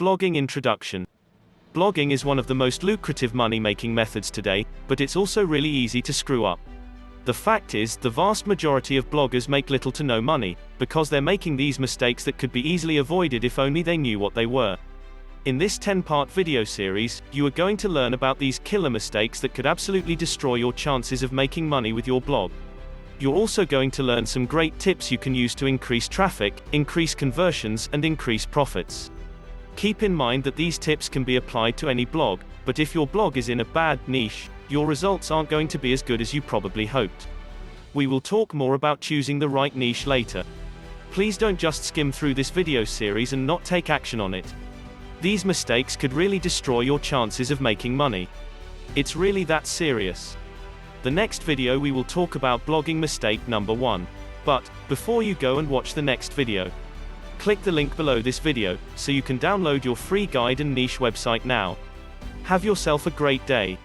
Blogging introduction. Blogging is one of the most lucrative money-making methods today, but it's also really easy to screw up. The fact is, the vast majority of bloggers make little to no money, because they're making these mistakes that could be easily avoided if only they knew what they were. In this 10-part video series, you are going to learn about these killer mistakes that could absolutely destroy your chances of making money with your blog. You're also going to learn some great tips you can use to increase traffic, increase conversions, and increase profits. Keep in mind that these tips can be applied to any blog, but if your blog is in a bad niche, your results aren't going to be as good as you probably hoped. We will talk more about choosing the right niche later. Please don't just skim through this video series and not take action on it. These mistakes could really destroy your chances of making money. It's really that serious. The next video we will talk about blogging mistake number 1. But, before you go and watch the next video, click the link below this video, so you can download your free guide and niche website now. Have yourself a great day.